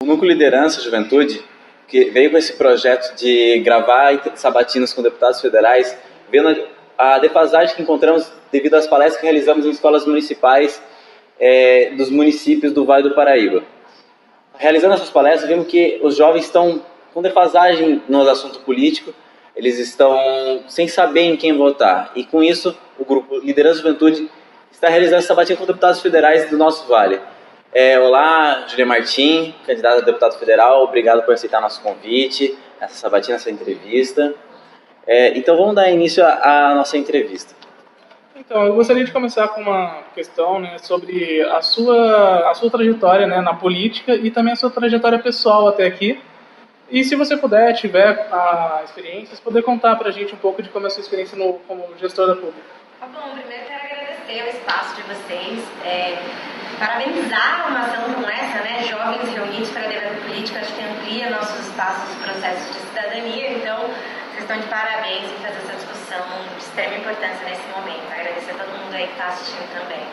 O Núcleo Liderança Juventude, que veio com esse projeto de gravar sabatinas com deputados federais, vendo a defasagem que encontramos devido às palestras que realizamos em escolas municipais dos municípios do Vale do Paraíba. Realizando essas palestras, vimos que os jovens estão com defasagem no assunto político, eles estão sem saber em quem votar. E com isso, o grupo Liderança Juventude está realizando essa sabatina com deputados federais do nosso Vale. Olá, Julia Martim, candidata a deputado federal, obrigado por aceitar nosso convite, essa sabatina, essa entrevista. Então vamos dar início à nossa entrevista. Então, eu gostaria de começar com uma questão, né, sobre a sua trajetória, né, na política e também a sua trajetória pessoal até aqui. E se você puder, tiver experiências, poder contar pra gente um pouco de como é a sua experiência como gestora pública. Tá bom, primeiro quero agradecer o espaço de vocês, parabenizar uma ação como essa, né, jovens reunidos para debater política, acho que amplia nossos espaços e processos de cidadania, então vocês estão de parabéns em fazer essa discussão de extrema importância nesse momento. Agradecer a todo mundo aí que está assistindo também.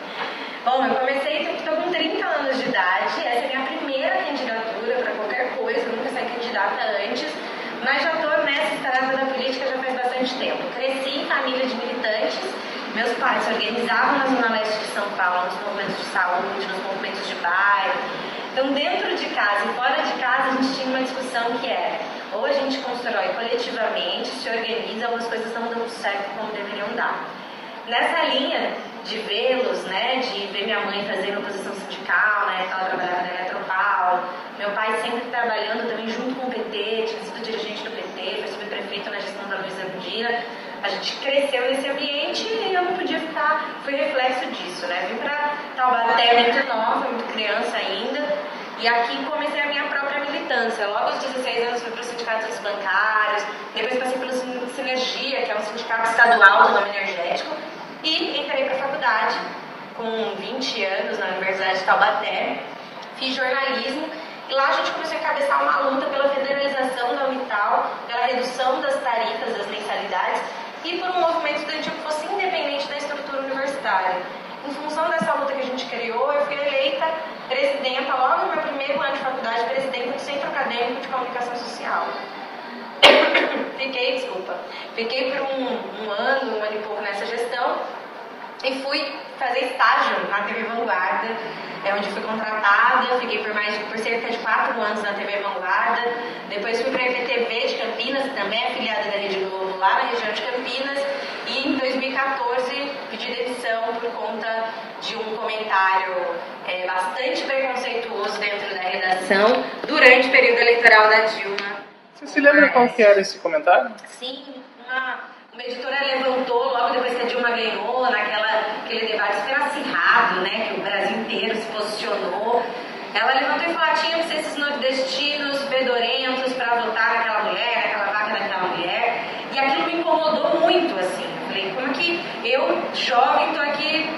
Bom, eu estou com 30 anos de idade, essa é a minha primeira candidatura para qualquer coisa, nunca saí candidata antes, mas já estou nessa estrada da política já faz bastante tempo. Cresci em família de militantes, meus pais se organizavam na Zona Leste de São Paulo, nos movimentos de saúde, nos movimentos de bairro. Então, dentro de casa e fora de casa, a gente tinha uma discussão que era: ou a gente constrói coletivamente, se organiza, ou as coisas não dão certo como deveriam dar. Nessa linha de vê-los, né, de ver minha mãe fazendo oposição sindical, né, ela trabalhava na Eletropaulo, meu pai sempre trabalhando também junto com o PT, tinha sido dirigente do PT, foi subprefeito na gestão da Luísa Erundina. A gente cresceu nesse ambiente e eu não podia ficar, foi reflexo disso, né? Vim para Taubaté muito nova, muito criança ainda, e aqui comecei a minha própria militância. Logo aos 16 anos fui para o Sindicato dos Bancários, depois passei pelo Sinergia, que é um sindicato estadual do ramo energético, e entrei para a faculdade com 20 anos na Universidade de Taubaté, fiz jornalismo, e lá a gente começou a encabeçar uma luta pela federalização da Unital, pela redução das tarifas, das mensalidades, e por um movimento estudantil que fosse independente da estrutura universitária. Em função dessa luta que a gente criou, eu fui eleita presidenta, logo no meu primeiro ano de faculdade, presidenta do Centro Acadêmico de Comunicação Social. Fiquei por um ano e pouco nessa gestão e fui fazer estágio na TV Vanguarda, onde fui contratada, fiquei por cerca de 4 anos na TV Vanguarda, depois fui para a EPTV de Campinas, que também é afiliada da Rede Globo, lá na região de Campinas, e em 2014 pedi demissão por conta de um comentário bastante preconceituoso dentro da redação durante o período eleitoral da Dilma. Você se lembra qual que era esse comentário? Sim, uma editora levantou logo depois que a Dilma ganhou, naquele debate super acirrado, né, que o Brasil inteiro se posicionou. Ela levantou e falou: tinham que ser esses nordestinos fedorentos para votar naquela mulher, naquela vaca daquela mulher. E aquilo me incomodou muito, assim. Eu falei: como é que eu, jovem, estou aqui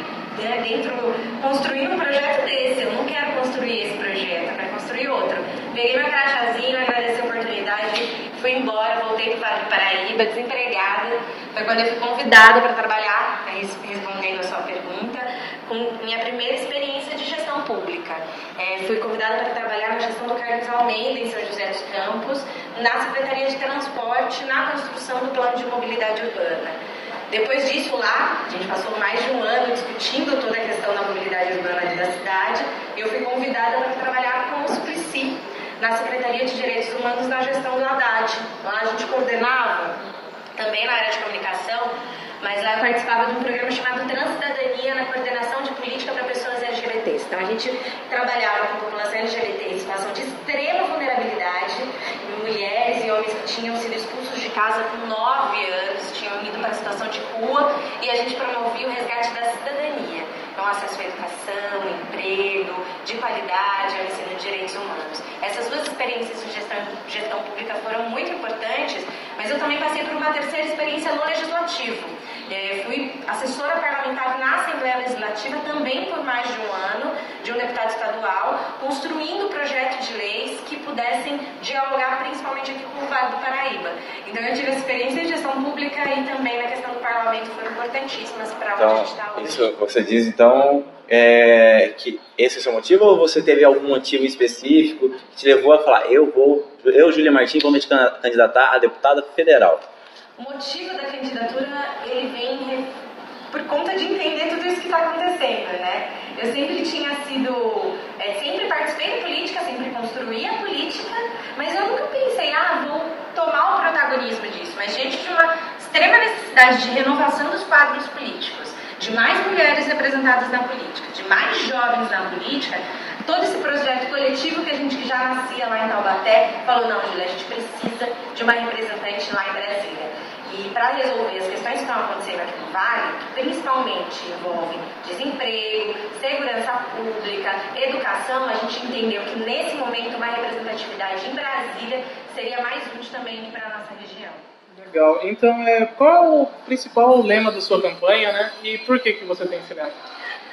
dentro, construindo um projeto desse? Eu não quero construir esse projeto, eu quero construir outro. Peguei meu crachazinho, agradeci a oportunidade, fui embora, voltei para o Vale do Paraíba, desempregada. Foi quando eu fui convidada para trabalhar, respondendo a sua pergunta, com minha primeira experiência de gestão pública. Fui convidada para trabalhar na gestão do Carlos Almeida, em São José dos Campos, na Secretaria de Transporte, na construção do Plano de Mobilidade Urbana. Depois disso, lá, a gente passou mais de um ano discutindo toda a questão da mobilidade urbana da cidade, e eu fui convidada para trabalhar com o Suplicy, na Secretaria de Direitos Humanos, na gestão do Haddad. Lá a gente coordenava, também na área de comunicação, mas lá eu participava de um programa chamado Transcidadania, na coordenação de política para pessoas LGBTs. Então a gente trabalhava com a população LGBT em situação de extrema vulnerabilidade, mulheres e homens que tinham sido expulsos de casa com 9 anos, tinham ido para a situação de rua, e a gente promovia o resgate da cidadania. Então, acesso à educação, emprego, de qualidade, ao ensino de direitos humanos. Essas duas experiências de gestão pública foram muito importantes, mas eu também passei por uma terceira experiência no Legislativo. Fui assessora parlamentar na Assembleia Legislativa também por mais de um ano, de um deputado estadual, construindo projetos de leis que pudessem dialogar principalmente aqui com o Vale do Paraíba. Então eu tive essa experiência de gestão pública e também na questão do parlamento foram importantíssimas para onde a Então, gente está hoje. isso você diz, então, que esse é o seu motivo, ou você teve algum motivo específico que te levou a falar, eu, Júlia Martins, vou me candidatar a deputada federal? O motivo da candidatura, ele vem por conta de entender tudo isso que está acontecendo, né? Eu sempre tinha sido, sempre participei da política, sempre construí a política, mas eu nunca pensei, vou tomar o protagonismo disso. Mas diante de uma extrema necessidade de renovação dos quadros políticos, de mais mulheres representadas na política, de mais jovens na política, todo esse projeto coletivo que a gente que já nascia lá em Taubaté, falou, não, Júlia, a gente precisa de uma representante lá em Brasília. E para resolver as questões que estão acontecendo aqui no Vale, que principalmente envolvem desemprego, segurança pública, educação, a gente entendeu que nesse momento uma representatividade em Brasília seria mais útil também para a nossa região. Legal. Então, qual é o principal lema da sua campanha, né? E por que você tem esse lema?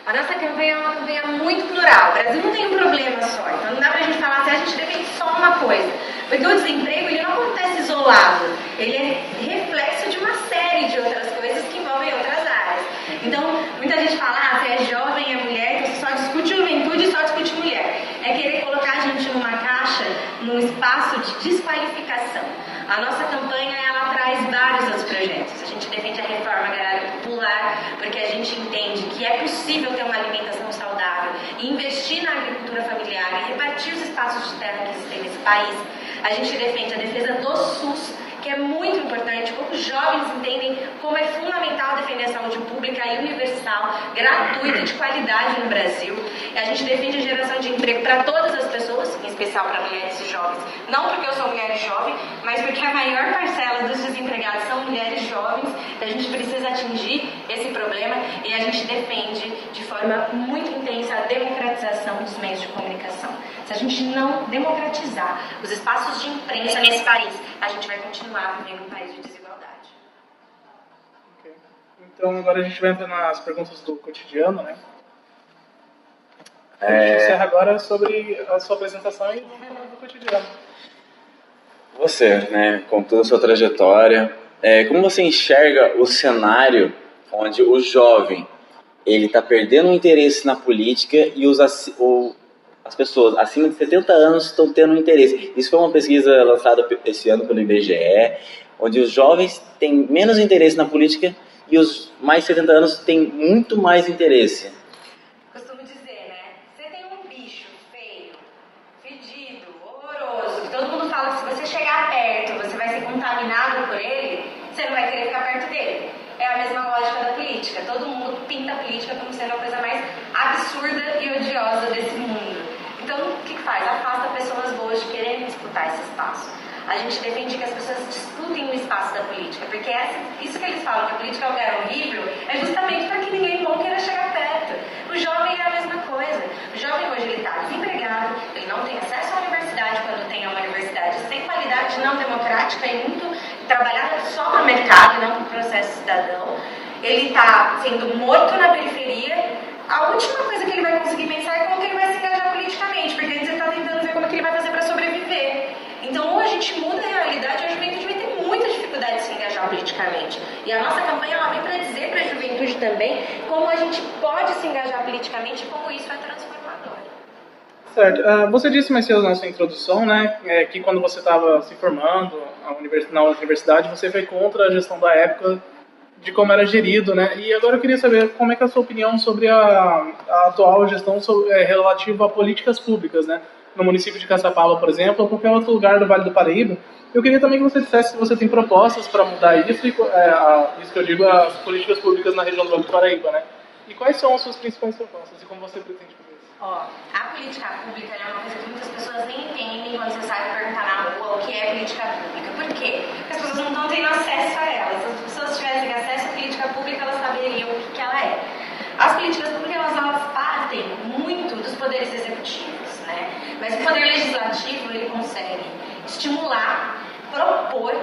A nossa campanha é uma campanha muito plural. O Brasil não tem um problema só. Então não dá pra gente falar assim, a gente defende só uma coisa. Porque o desemprego, ele não acontece isolado. Ele é reflexo de uma série de outras coisas que envolvem outras áreas. Então, muita gente fala, você é jovem, é mulher, então você só discute juventude e só discute mulher. É querer colocar a gente numa caixa, num espaço de desqualificação. A nossa campanha, ela traz vários outros projetos. A gente defende a reforma agrária popular, porque a gente entende que é possível ter uma alimentação saudável e investir na agricultura familiar e repartir os espaços de terra que existem nesse país. A gente defende a defesa do SUS, que é muito importante, como os jovens entendem como é fundamental defender a saúde pública e universal, gratuita e de qualidade no Brasil. E a gente defende a geração de emprego para todas as pessoas, em especial para mulheres e jovens. Não porque eu sou mulher e jovem, mas porque a maior parcela dos desempregados são mulheres jovens. A gente precisa atingir esse problema e a gente defende de forma muito intensa a democratização dos meios de comunicação. Se a gente não democratizar os espaços de imprensa nesse país, a gente vai continuar vivendo um país de desigualdade. Okay. Então agora a gente vai entrar nas perguntas do cotidiano, né? A gente encerra agora sobre a sua apresentação e do cotidiano. Você, né, com toda a sua trajetória, como você enxerga o cenário onde o jovem ele está perdendo o interesse na política e as pessoas acima de 70 anos estão tendo interesse? Isso foi uma pesquisa lançada esse ano pelo IBGE, onde os jovens têm menos interesse na política e os mais de 70 anos têm muito mais interesse. Costumo dizer, né? Você tem um bicho feio, fedido, horroroso, que todo mundo fala que se você chegar perto, você vai ser contaminado por ele, você não vai querer ficar perto dele. É a mesma lógica da política. Todo mundo pinta a política como sendo a coisa mais absurda e odiosa desse mundo. Então, o que faz? Afasta pessoas boas de quererem disputar esse espaço. A gente defende que as pessoas disputem o espaço da política, porque isso que eles falam, que a política é um lugar horrível, é justamente para que ninguém bom queira chegar perto. O jovem é a mesma coisa. O jovem hoje ele está desempregado, ele não tem acesso à universidade quando tem uma universidade sem qualidade, não democrática e muito trabalhada só para o mercado e não para o processo cidadão. Ele está sendo morto na periferia. A última coisa que ele vai conseguir pensar é como que ele vai se engajar politicamente, porque antes ele está tentando ver como que ele vai fazer para sobreviver. Então, ou a gente muda a realidade, ou a juventude vai ter muita dificuldade de se engajar politicamente. E a nossa campanha ela vem para dizer para a juventude também como a gente pode se engajar politicamente e como isso é transformador. Certo. Você disse mais cedo na sua introdução, né, que quando você estava se formando na universidade, você foi contra a gestão da época, de como era gerido, né? E agora eu queria saber como é que é a sua opinião sobre a atual gestão relativa a políticas públicas, né? No município de Caçapava, por exemplo, ou qualquer outro lugar do Vale do Paraíba. Eu queria também que você dissesse se você tem propostas para mudar isso, isso que eu digo, as políticas públicas na região do Vale do Paraíba, né? E quais são as suas principais propostas e como você pretende fazer isso? A política pública é uma coisa que muitas pessoas nem entendem quando você sai perguntar na rua o que é política pública. Por quê? Porque as pessoas não estão tendo acesso a ela. Se as pessoas tivessem acesso à política pública, elas saberiam o que ela é. As políticas públicas, elas partem muito dos poderes executivos, né? Mas o poder legislativo, ele consegue estimular, propor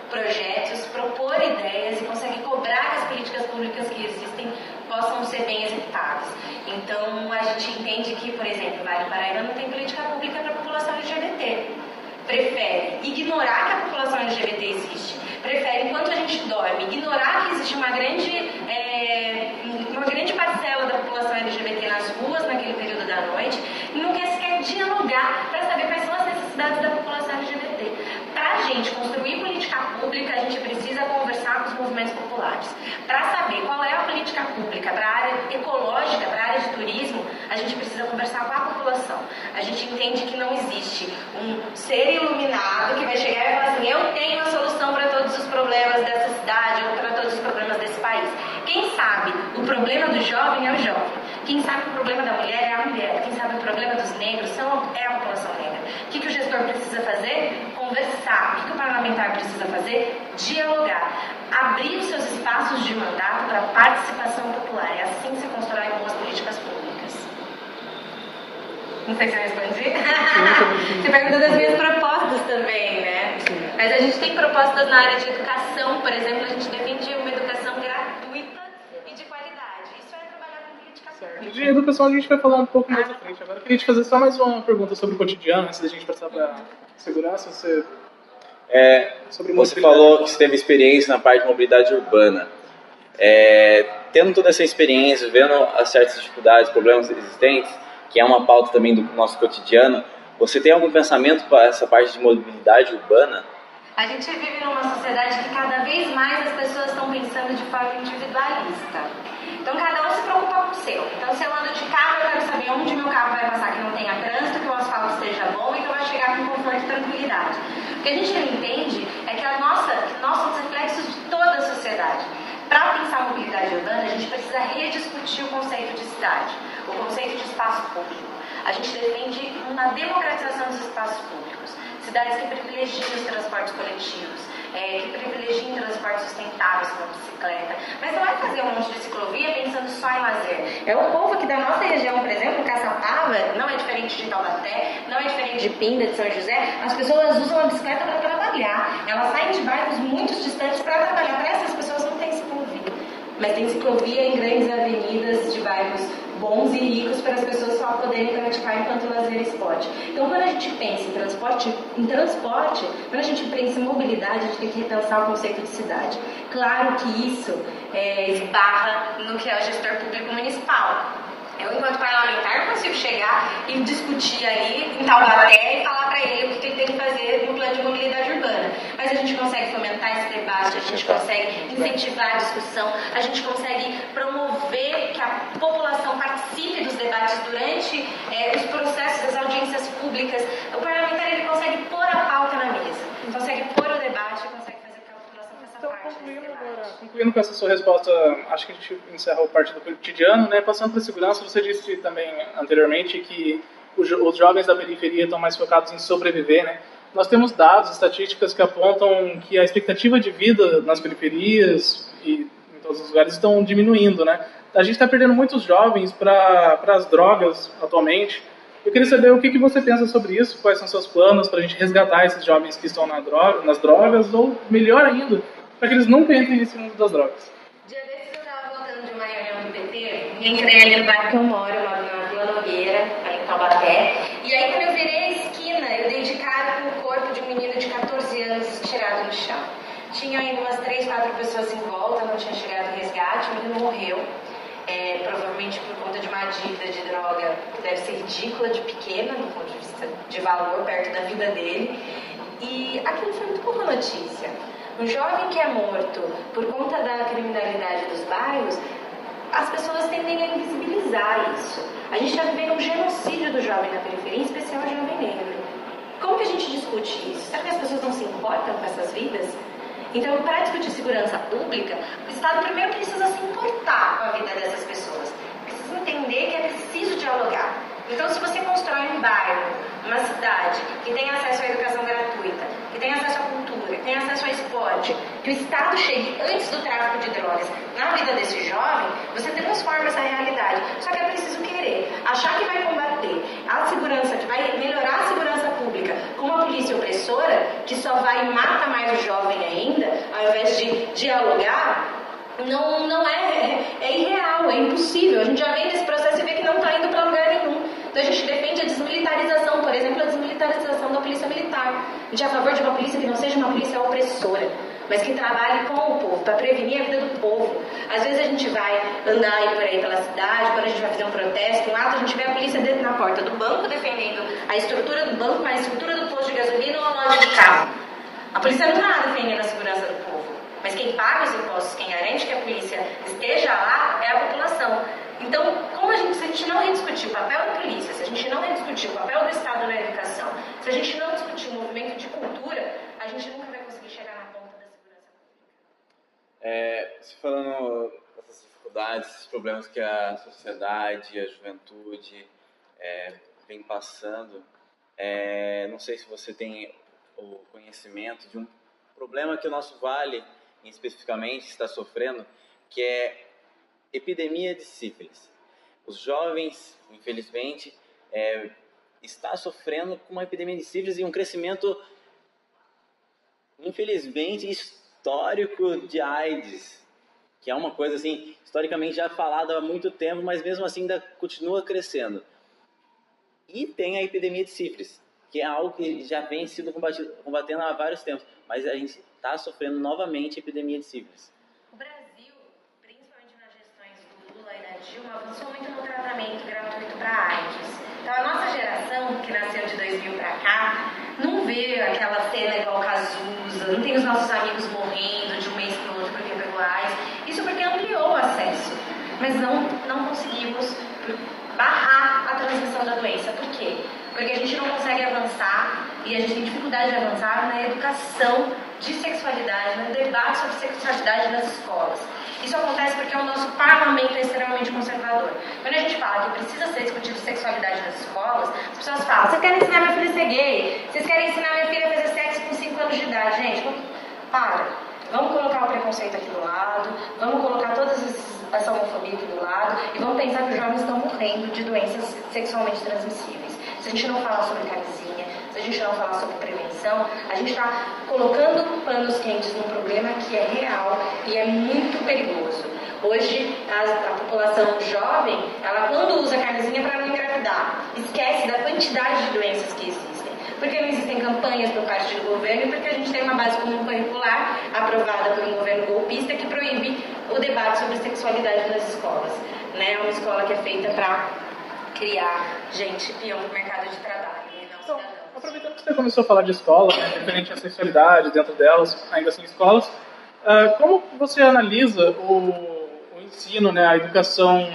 projetos, propor ideias e consegue cobrar que as políticas públicas que existem possam ser bem executadas. Então, a gente entende que, por exemplo, o Vale do Paraíba não tem política pública para a população LGBT. prefere ignorar que a população LGBT existe, prefere, enquanto a gente dorme, ignorar que existe uma grande parcela da população LGBT nas ruas naquele período da noite, e não quer sequer dialogar para saber quais são as necessidades da população LGBT. Para a gente construir política pública, a gente precisa conversar com os movimentos populares. Para saber qual é a política pública para a área ecológica, para a área de turismo, a gente precisa conversar com a população. A gente entende que não existe um ser iluminado que vai chegar e falar assim: eu tenho a solução para todos os problemas dessa cidade ou para todos os problemas desse país. Quem sabe o problema do jovem é o jovem. Quem sabe o problema da mulher é a mulher. Quem sabe o problema dos negros é a população negra. O que o gestor precisa fazer? Conversar. O que o parlamentar precisa fazer? Dialogar. Abrir os seus espaços de mandato para participação popular. É assim que se constrói boas políticas públicas. Não sei se eu respondi. Você perguntou das minhas propostas também, né? Mas a gente tem propostas na área de educação, por exemplo, a gente defende uma educação gratuita e de qualidade. Isso é trabalhar com política pública. De educação a gente vai falar um pouco mais à frente. Agora eu queria te fazer só mais uma pergunta sobre o cotidiano, antes da gente passar para segurança. Você falou que você teve experiência na parte de mobilidade urbana. Tendo toda essa experiência, vendo as certas dificuldades, problemas existentes, que é uma pauta também do nosso cotidiano, você tem algum pensamento para essa parte de mobilidade urbana? A gente vive numa sociedade que cada vez mais as pessoas estão pensando de forma individualista. Então cada um se preocupa com o seu. Então se eu ando de carro, eu quero saber onde meu carro vai passar, que não tenha trânsito, que o asfalto esteja bom e que eu vá chegar com conforto e tranquilidade. O que a gente não entende é que nós somos reflexos de toda a sociedade. Para pensar a mobilidade urbana, a gente precisa rediscutir o conceito de cidade, o conceito de espaço público. A gente defende uma democratização dos espaços públicos, cidades que privilegiem os transportes coletivos, que privilegiem transportes sustentáveis como bicicleta. Mas não é fazer um monte de ciclovia pensando só em lazer. É o povo aqui da nossa região, por exemplo, Caçapava, não é diferente de Taubaté, não é diferente de Pinda, de São José. As pessoas usam a bicicleta para trabalhar. Elas saem de bairros muito distantes para trabalhar. Para essas pessoas não tem ciclovia. Mas tem ciclovia em grandes avenidas de bairros bons e ricos para as pessoas só poderem praticar enquanto lazer e esporte. Então, quando a gente pensa em transporte, quando a gente pensa em mobilidade, a gente tem que repensar o conceito de cidade. Claro que isso esbarra no que é o gestor público municipal. Eu, enquanto parlamentar, não consigo chegar e discutir ali em Taubaté e falar para ele o que ele tem que fazer no plano de mobilidade urbana. Mas a gente consegue fomentar esse debate, a gente consegue incentivar a discussão, a gente consegue promover que a população participe dos debates durante os processos das audiências públicas. O parlamentar ele consegue pôr a pauta na mesa, consegue pôr o debate, consegue fazer com que a população faça parte desse debate. Concluindo com essa sua resposta, acho que a gente encerra a parte do cotidiano, né? Passando para a segurança, você disse também anteriormente que os jovens da periferia estão mais focados em sobreviver, né? Nós temos dados, estatísticas que apontam que a expectativa de vida nas periferias e em todos os lugares estão diminuindo, né? A gente está perdendo muitos jovens para as drogas atualmente. Eu queria saber o que você pensa sobre isso, quais são seus planos para a gente resgatar esses jovens que estão nas drogas, ou melhor ainda, para que eles nunca entrem nesse mundo das drogas. Dia desses eu estava voltando de uma reunião do PT e entrei ali no bairro que eu moro na Vila Nogueira, ali em Taubaté. E aí quando eu virei a esquina, eu dei de cara com o corpo de um menino de 14 anos estirado no chão. Tinha ainda umas 3, 4 pessoas em volta, não tinha chegado o resgate, o menino morreu. Provavelmente por conta de uma dívida de droga que deve ser ridícula de pequena, do ponto de vista de valor, perto da vida dele. E aquilo foi muito pouca notícia. Um jovem que é morto por conta da criminalidade dos bairros, as pessoas tendem a invisibilizar isso. A gente está vivendo um genocídio do jovem na periferia, em especial o jovem negro. Como que a gente discute isso? Será que as pessoas não se importam com essas vidas? Então, para discutir segurança pública, o Estado primeiro precisa se importar com a vida dessas pessoas. Precisa entender que é preciso dialogar. Então, se você constrói um bairro, uma cidade, que tem acesso à educação gratuita, que tem acesso à cultura, que tem acesso ao esporte, que o Estado chegue antes do tráfico de drogas na vida desse jovem, você transforma essa realidade. Só que é preciso querer. Achar que vai combater a segurança, que vai melhorar a segurança pública com uma polícia opressora, que só vai e mata mais o jovem ainda, ao invés de dialogar, não é irreal, é impossível. A gente já vem nesse processo e vê que não está indo para lugar nenhum. Então a gente defende a desmilitarização, por exemplo, a desmilitarização da polícia militar. A gente é a favor de uma polícia que não seja uma polícia opressora, mas que trabalhe com o povo, para prevenir a vida do povo. Às vezes a gente vai andar aí por aí pela cidade, quando a gente vai fazer um protesto, um ato, a gente vê a polícia dentro na porta do banco defendendo a estrutura do banco, a estrutura do posto de gasolina ou a loja de carro. A polícia não está lá defendendo a segurança do povo, mas quem paga os impostos, quem garante que a polícia esteja lá é a população. Então, se a gente não rediscutir o papel da polícia, se a gente não rediscutir o papel do Estado na educação, se a gente não discutir o movimento de cultura, a gente nunca vai conseguir chegar na ponta da segurança pública. Você falando dessas dificuldades, esses problemas que a sociedade, a juventude vem passando, não sei se você tem o conhecimento de um problema que o nosso Vale, especificamente, está sofrendo, que é epidemia de sífilis. Os jovens, infelizmente, está sofrendo com uma epidemia de sífilis e um crescimento, infelizmente, histórico de AIDS, que é uma coisa assim, historicamente já falada há muito tempo, mas mesmo assim ainda continua crescendo. E tem a epidemia de sífilis, que é algo que já vem sido combatendo há vários tempos, mas a gente está sofrendo novamente a epidemia de sífilis. O Brasil, principalmente nas gestões do Lula e da Dilma, avançou muito no tratamento gratuito para AIDS. Então, a nossa geração, que nasceu de 2000 para cá, não vê aquela cena igual Cazuza, não tem os nossos amigos morrendo de um mês para o outro porque pegou AIDS. Isso porque ampliou o acesso, mas não conseguimos barrar a transmissão da doença. Por quê? Porque a gente não consegue avançar e a gente tem dificuldade de avançar na educação de sexualidade, no debate sobre sexualidade nas escolas. Isso acontece porque o nosso parlamento é extremamente conservador. Quando a gente fala que precisa ser discutido sexualidade nas escolas, as pessoas falam: vocês querem ensinar minha filha a ser gay? Vocês querem ensinar minha filha a fazer sexo com 5 anos de idade? Gente, para. Vamos colocar o preconceito aqui do lado, vamos colocar toda essa homofobia aqui do lado e vamos pensar que os jovens estão morrendo de doenças sexualmente transmissíveis. Se a gente não falar sobre camisinha, se a gente não falar sobre prevenção, a gente está colocando panos quentes num problema que é real e é muito perigoso. Hoje, a população jovem, ela quando usa camisinha para não engravidar, esquece da quantidade de doenças que existem. Porque não existem campanhas por parte do governo e porque a gente tem uma base comum curricular aprovada por um governo golpista que proíbe o debate sobre sexualidade nas escolas. É uma escola que é feita para criar gente peão no mercado de trabalho e não Então, cidadãos. aproveitando que você começou a falar de escola, referente à sexualidade dentro delas, ainda assim escolas, como você analisa o ensino, a educação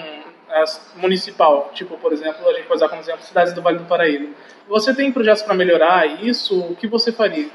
municipal? Tipo, por exemplo, a gente pode usar como exemplo cidades do Vale do Paraíba. Você tem projetos para melhorar isso? O que você faria?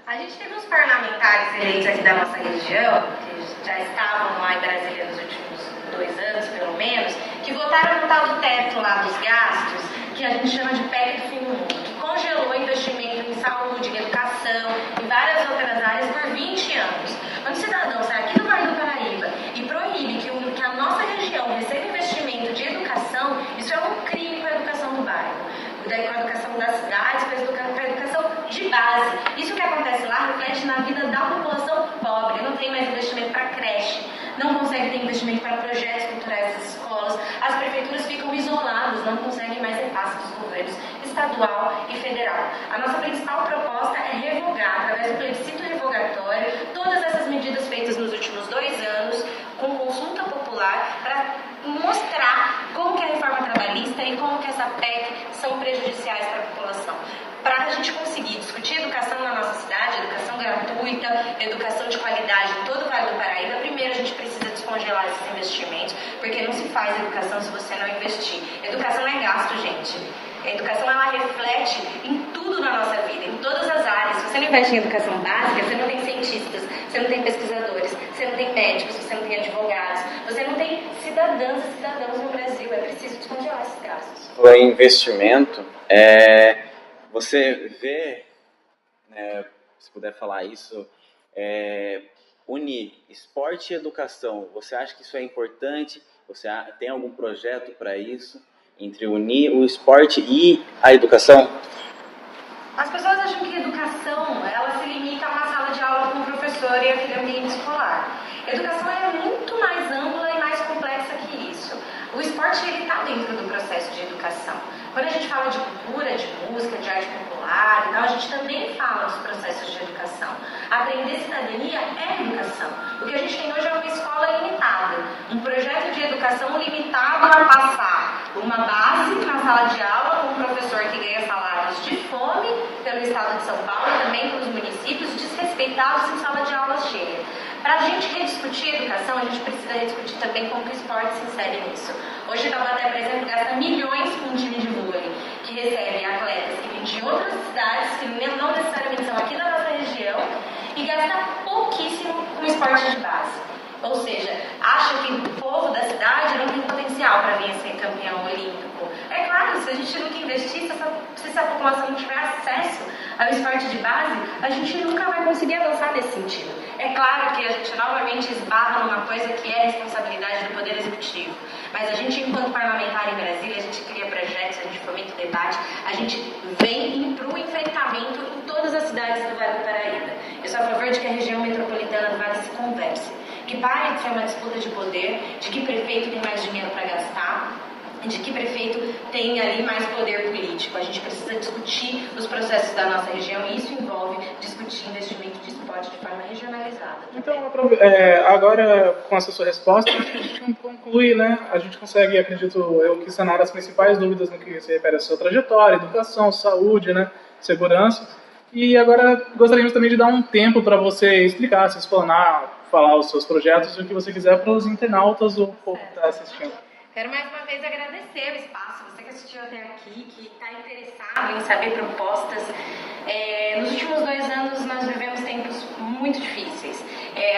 A gente teve uns parlamentares eleitos aqui da nossa região, que já estavam lá em Brasília nos últimos 2 anos, pelo menos, que votaram no tal do teto lá dos gastos, que a gente chama de PEC do fim do mundo, que congelou investimento em saúde, em educação, em várias outras áreas por 20 anos. Quando o cidadão sai aqui do Vale do Paraíba e proíbe que a nossa região receba investimento de educação, isso é um crime com a educação do bairro, com a educação das cidades, com a educação de base. Isso que acontece lá reflete na vida da população pobre. Não tem mais investimento para creche, não consegue ter investimento para projetos culturais das escolas, as prefeituras ficam isoladas, não conseguem mais repasse dos governos estadual e federal. A nossa principal proposta é revogar, através do plebiscito revogatório, todas essas medidas feitas nos últimos 2 anos, com consulta popular, para mostrar como que a reforma trabalhista e como que essa PEC são prejudiciais para a população. Para a gente conseguir discutir educação na nossa cidade, educação gratuita, educação de qualidade em todo o Vale do Paraíba, primeiro a gente precisa descongelar esses investimentos, porque não se faz educação se você não investir. Educação não é gasto, gente. A educação, ela reflete em tudo na nossa vida, em todas as áreas. Se você não investe em educação básica, você não tem cientistas, você não tem pesquisadores, você não tem médicos, você não tem advogados, você não tem cidadãs e cidadãos no Brasil. É preciso descongelar esses gastos. O investimento, você vê, se puder falar isso, unir esporte e educação. Você acha que isso é importante? Você tem algum projeto para isso? Entre unir o esporte e a educação? As pessoas acham que educação, ela se limita a uma sala de aula com o professor e aquele ambiente escolar. Educação é muito mais ampla e mais complexa que isso. O esporte, ele está dentro do processo de educação. Quando a gente fala de cultura, de música, de arte popular e tal, a gente também fala dos processos de educação. Aprender cidadania é educação. O que a gente tem hoje é uma escola limitada, um projeto de educação limitado a passar uma base na sala de aula com um professor que ganha salários de fome pelo estado de São Paulo e também pelos municípios, desrespeitados em sala de aula cheia. Para a gente rediscutir educação, a gente precisa rediscutir também como que o esporte se insere nisso. Hoje, Taubaté, por exemplo, gasta milhões com um time de vôlei, que recebe atletas que vêm de outras cidades, que não necessariamente são aqui da nossa região, e gasta pouquíssimo com esporte de base. Ou seja, acha que o povo da cidade não tem potencial para vir a ser campeão olímpico. É claro, se a gente nunca investir, se essa população não tiver acesso ao esporte de base, a gente nunca vai conseguir avançar nesse sentido. É claro que a gente novamente esbarra numa coisa que é responsabilidade do Poder Executivo. Mas a gente, enquanto parlamentar em Brasília, a gente cria projetos, a gente fomenta o debate, a gente vem para o enfrentamento em todas as cidades do Vale do Paraíba. Eu sou a favor de que a região metropolitana do Vale se converse, que pare de ser uma disputa de poder, de que prefeito tem mais dinheiro para gastar, de que prefeito tem ali mais poder político. A gente precisa discutir os processos da nossa região e isso envolve discutir investimento de esporte de forma regionalizada. Então, agora, com essa sua resposta, acho que a gente conclui, né? A gente consegue, acredito eu, que sanar as principais dúvidas no que se refere à sua trajetória, educação, saúde, né? Segurança. E agora gostaríamos também de dar um tempo para você explicar, se explanar, falar os seus projetos e o que você quiser para os internautas ou o povo que está assistindo. Quero mais uma vez agradecer o espaço, você que assistiu até aqui, que está interessado em saber propostas. Nos últimos 2 anos nós vivemos tempos muito difíceis.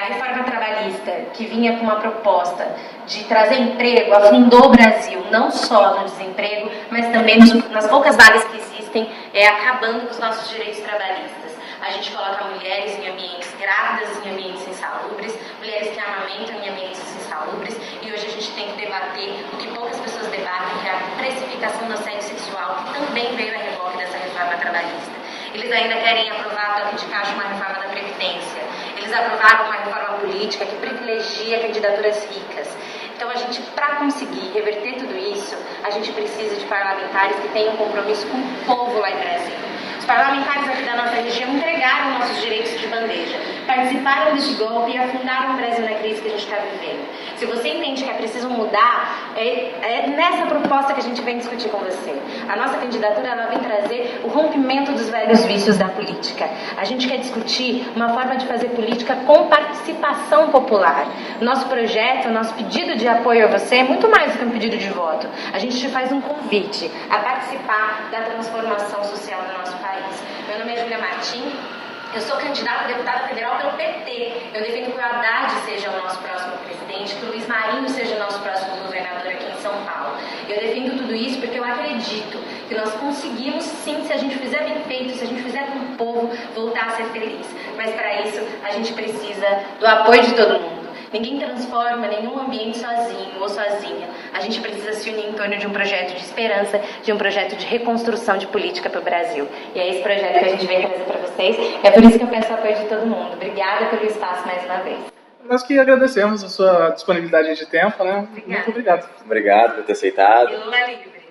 A reforma trabalhista, que vinha com uma proposta de trazer emprego, afundou o Brasil, não só no desemprego, mas também nas poucas vagas que existem, acabando com os nossos direitos trabalhistas. A gente coloca mulheres em ambientes grávidas, em ambientes insalubres, mulheres que amamentam em ambientes insalubres, e hoje a gente tem que debater o que poucas pessoas debatem, que é a precificação do assédio sexual, que também veio a reboque dessa reforma trabalhista. Eles ainda querem aprovar a toque de caixa uma reforma da Previdência. Eles aprovaram uma reforma política que privilegia candidaturas ricas. Então, a gente, para conseguir reverter tudo isso, a gente precisa de parlamentares que tenham um compromisso com o povo lá em Brasília. Os parlamentares aqui da nossa região entregaram nossos direitos de bandeja, participaram deste golpe e afundaram o Brasil na crise que a gente está vivendo. Se você entende que é preciso mudar, é nessa proposta que a gente vem discutir com você. A nossa candidatura, ela vem trazer o rompimento dos velhos vícios da política. A gente quer discutir uma forma de fazer política com participação popular. Nosso projeto, o nosso pedido de apoio a você é muito mais do que um pedido de voto. A gente te faz um convite a participar da transformação social do nosso país. Meu nome é Júlia Martim. Eu sou candidata a deputada federal pelo PT. Eu defendo que o Haddad seja o nosso próximo presidente, que o Luiz Marinho seja o nosso próximo governador aqui em São Paulo. Eu defendo tudo isso porque eu acredito que nós conseguimos sim, se a gente fizer bem feito, se a gente fizer com o povo, voltar a ser feliz. Mas para isso a gente precisa do apoio de todo mundo. Ninguém transforma nenhum ambiente sozinho ou sozinha. A gente precisa se unir em torno de um projeto de esperança, de um projeto de reconstrução de política para o Brasil. E é esse projeto que a gente vem trazer para vocês. É por isso que eu peço o apoio de todo mundo. Obrigada pelo espaço mais uma vez. Nós que agradecemos a sua disponibilidade de tempo, né? Obrigada. Muito obrigado. Obrigado por ter aceitado. E Lula livre.